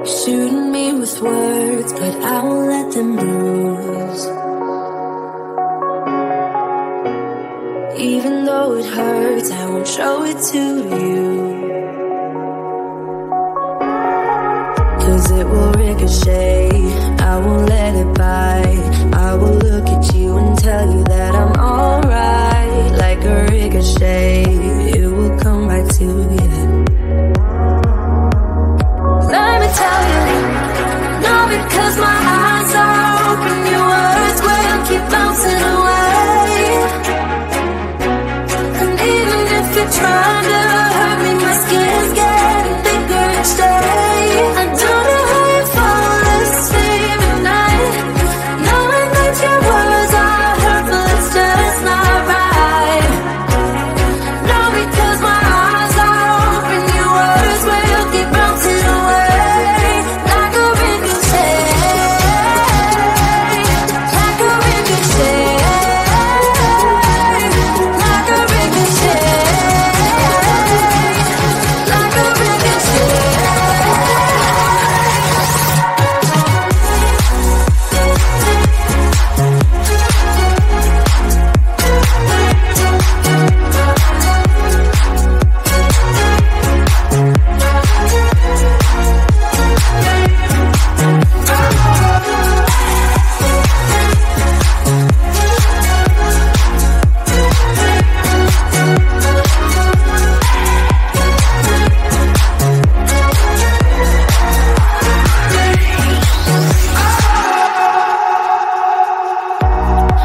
Shooting me with words, but I won't let them bruise. Even though it hurts, I won't show it to you. 'Cause it will ricochet, I won't let it bite. I will look at you and tell you that I'm alright. Like a ricochet, it will come back to you. Let me tell you, no, because my eyes are open, your words will keep bouncing away. And even if you're trying to hurt me, my skin's getting thicker each day. I don't know how you fall asleep at night, knowing that your words are hurtful, it's just not right. No, because my eyes are open, your words will keep bouncing away. Like a ricochet, like a ricochet, like a ricochet, like a ricochet.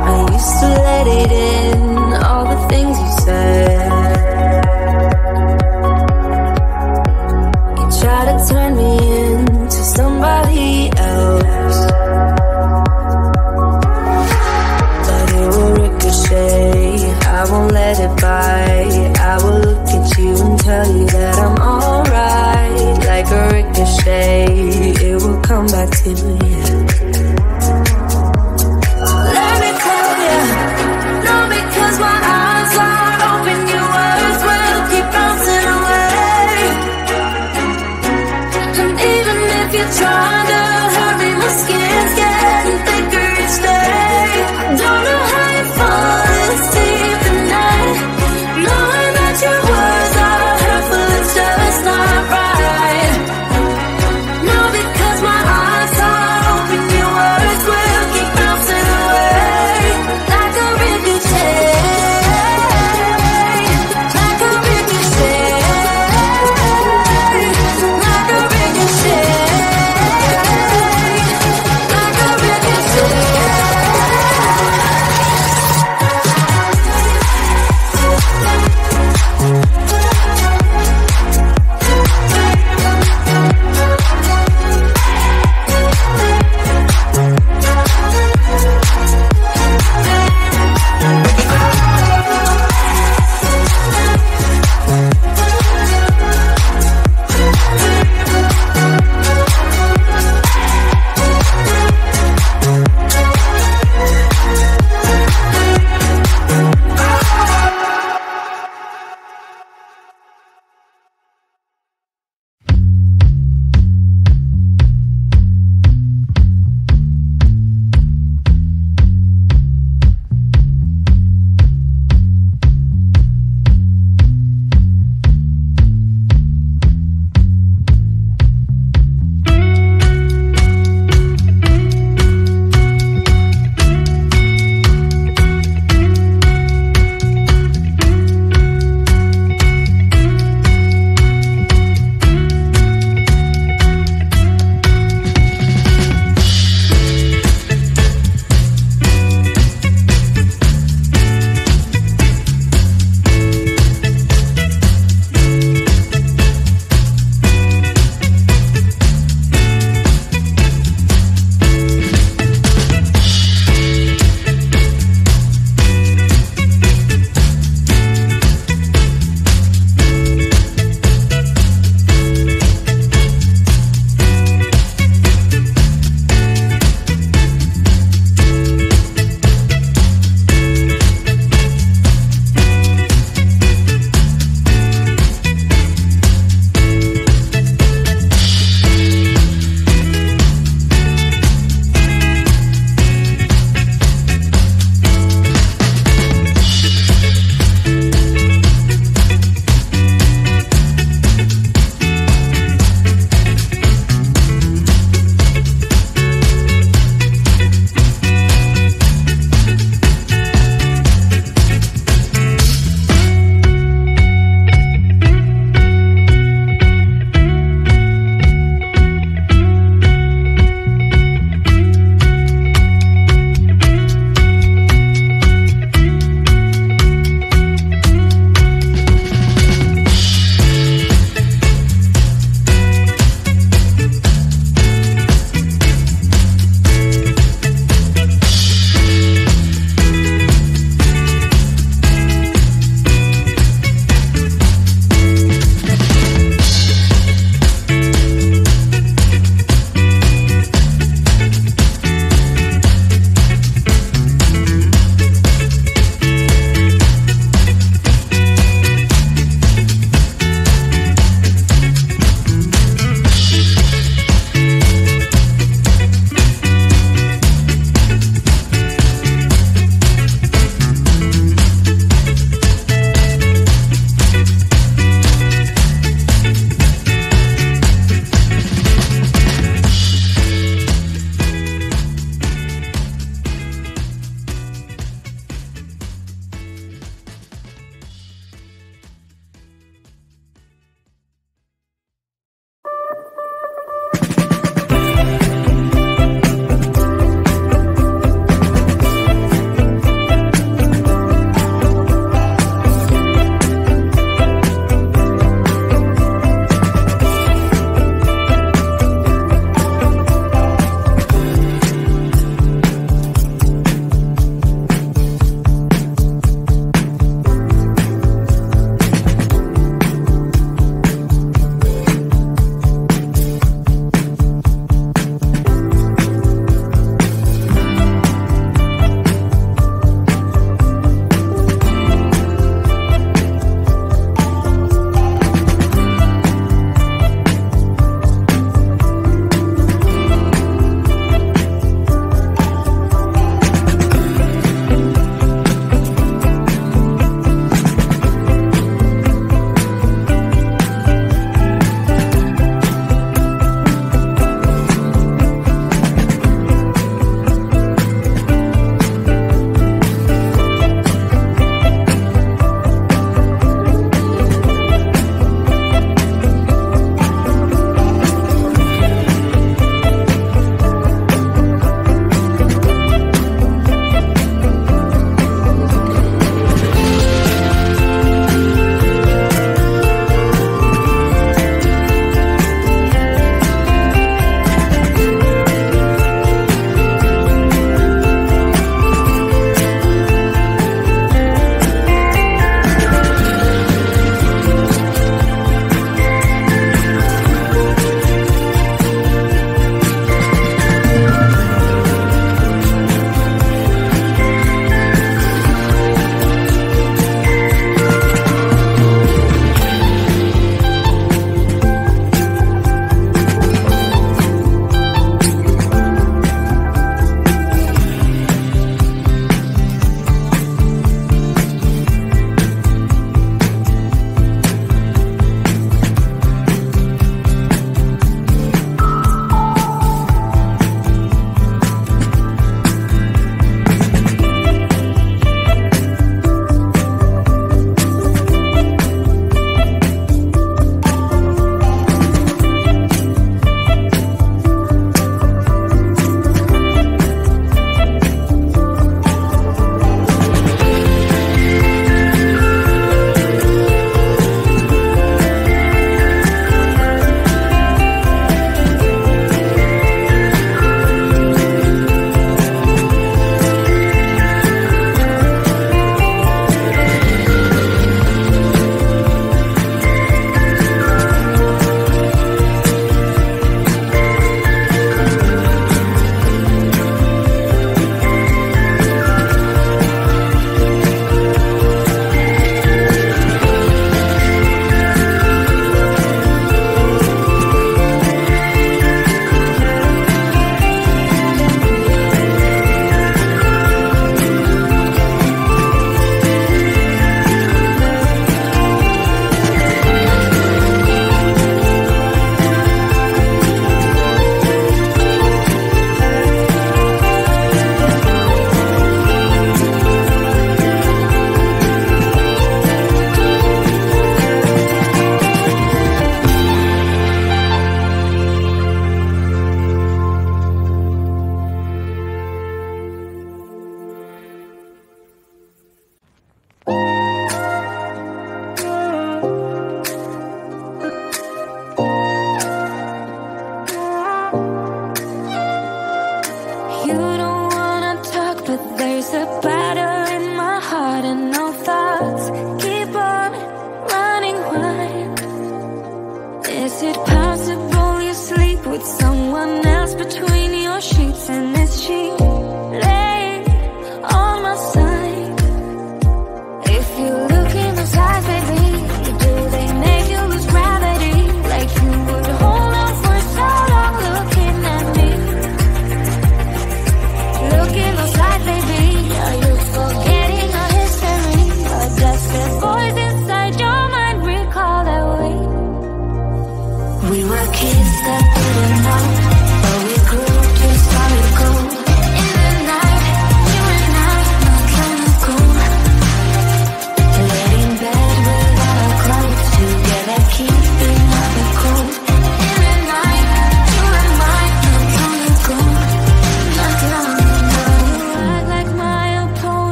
I used to let it in, all the things you said. You try to turn me into somebody else, but it will ricochet, I won't let it bite. I will look at you and tell you that I'm alright. Like a ricochet, it will come back to you. Let me tell you, no, because my eyes are open, your words will keep bouncing away. And even if you're trying to